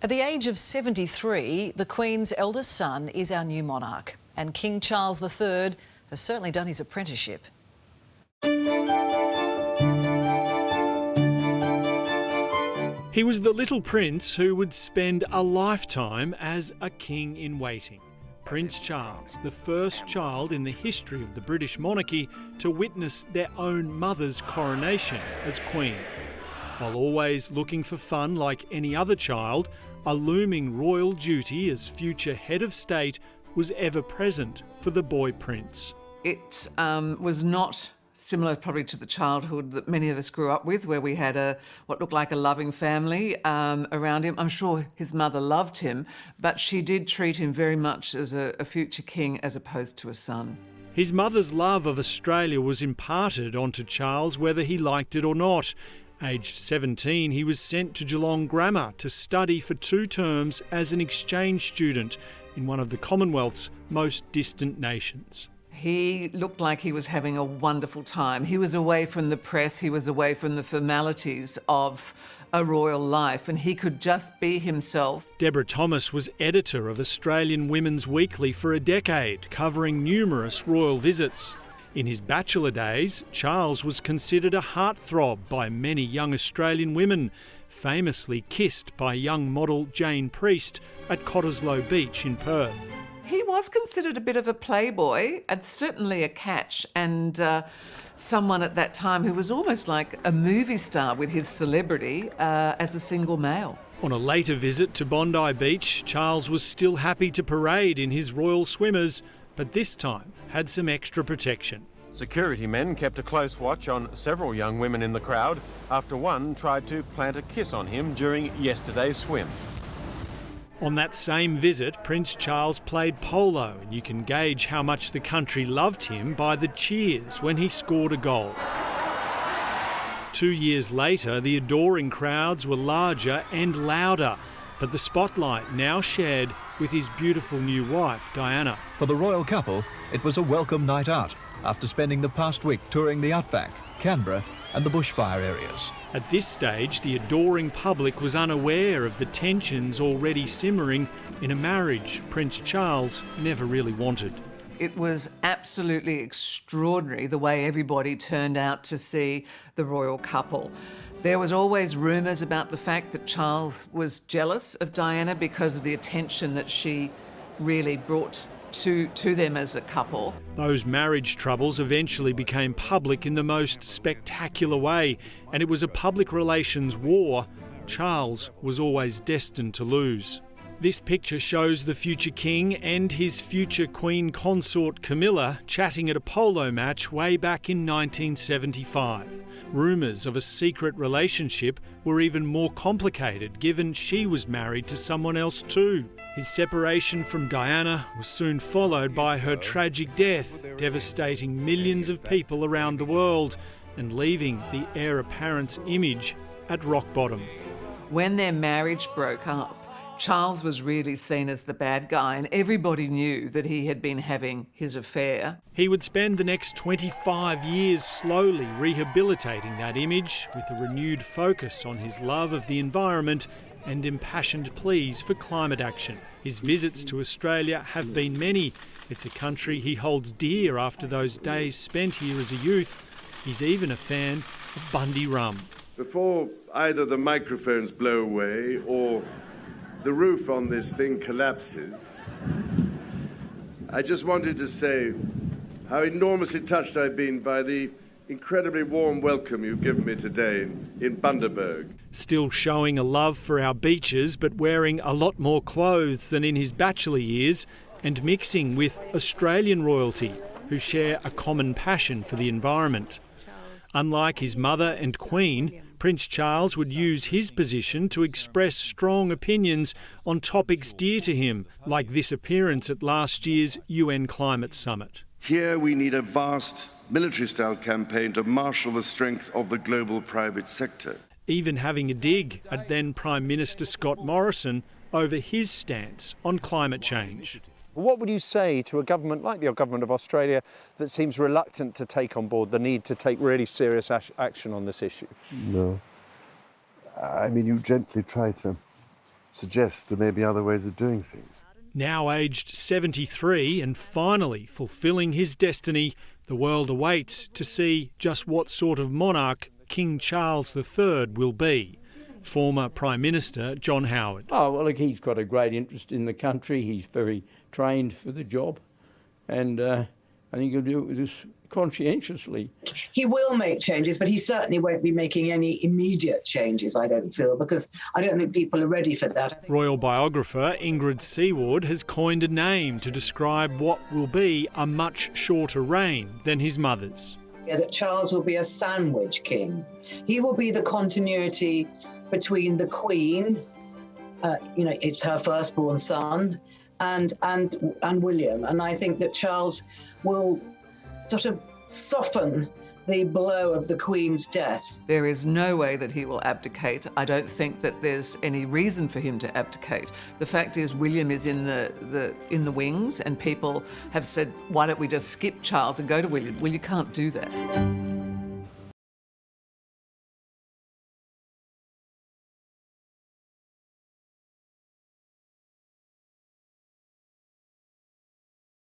At the age of 73, the Queen's eldest son is our new monarch, and King Charles III has certainly done his apprenticeship. He was the little prince who would spend a lifetime as a king in waiting. Prince Charles, the first child in the history of the British monarchy to witness their own mother's coronation as Queen. While always looking for fun like any other child, a looming royal duty as future head of state was ever present for the boy prince. It was not similar probably to the childhood that many of us grew up with, where we had what looked like a loving family around him. I'm sure his mother loved him, but she did treat him very much as a future king as opposed to a son. His mother's love of Australia was imparted onto Charles whether he liked it or not. Aged 17, he was sent to Geelong Grammar to study for 2 terms as an exchange student in one of the Commonwealth's most distant nations. He looked like he was having a wonderful time. He was away from the press, he was away from the formalities of a royal life, and he could just be himself. Deborah Thomas was editor of Australian Women's Weekly for a decade, covering numerous royal visits. In his bachelor days, Charles was considered a heartthrob by many young Australian women, famously kissed by young model Jane Priest at Cottesloe Beach in Perth. He was considered a bit of a playboy, and certainly a catch, and someone at that time who was almost like a movie star with his celebrity as a single male. On a later visit to Bondi Beach, Charles was still happy to parade in his royal swimmers, but this time had some extra protection. Security men kept a close watch on several young women in the crowd after one tried to plant a kiss on him during yesterday's swim. On that same visit, Prince Charles played polo, and you can gauge how much the country loved him by the cheers when he scored a goal. 2 years later, the adoring crowds were larger and louder, but the spotlight now shared with his beautiful new wife, Diana. For the royal couple, it was a welcome night out after spending the past week touring the Outback, Canberra and the bushfire areas. At this stage, the adoring public was unaware of the tensions already simmering in a marriage Prince Charles never really wanted. It was absolutely extraordinary the way everybody turned out to see the royal couple. There was always rumours about the fact that Charles was jealous of Diana because of the attention that she really brought to them as a couple. Those marriage troubles eventually became public in the most spectacular way, and it was a public relations war Charles was always destined to lose. This picture shows the future king and his future queen consort Camilla chatting at a polo match way back in 1975. Rumours of a secret relationship were even more complicated given she was married to someone else too. His separation from Diana was soon followed by her tragic death, devastating millions of people around the world and leaving the heir apparent's image at rock bottom. When their marriage broke up, Charles was really seen as the bad guy, and everybody knew that he had been having his affair. He would spend the next 25 years slowly rehabilitating that image with a renewed focus on his love of the environment and impassioned pleas for climate action. His visits to Australia have been many. It's a country he holds dear after those days spent here as a youth. He's even a fan of Bundy rum. Before either the microphones blow away or the roof on this thing collapses, I just wanted to say how enormously touched I've been by the incredibly warm welcome you've given me today in Bundaberg. Still showing a love for our beaches, but wearing a lot more clothes than in his bachelor years, and mixing with Australian royalty, who share a common passion for the environment. Unlike his mother and Queen, Prince Charles would use his position to express strong opinions on topics dear to him, like this appearance at last year's UN Climate Summit. Here we need a vast military-style campaign to marshal the strength of the global private sector. Even having a dig at then Prime Minister Scott Morrison over his stance on climate change. What would you say to a government like the government of Australia that seems reluctant to take on board the need to take really serious action on this issue? No. I mean, you gently try to suggests there may be other ways of doing things. Now aged 73 and finally fulfilling his destiny, the world awaits to see just what sort of monarch King Charles III will be. Former Prime Minister John Howard. Oh, well, look, he's got a great interest in the country. He's very trained for the job. And I think he'll do this conscientiously. He will make changes, but he certainly won't be making any immediate changes, I don't feel, because I don't think people are ready for that. Royal biographer Ingrid Seward has coined a name to describe what will be a much shorter reign than his mother's. That Charles will be a sandwich king. He will be the continuity between the Queen, it's her firstborn son, and William. And I think that Charles will sort of soften the blow of the Queen's death. There is no way that he will abdicate. I don't think that there's any reason for him to abdicate. The fact is William is in the wings, and people have said, why don't we just skip Charles and go to William? Well, you can't do that.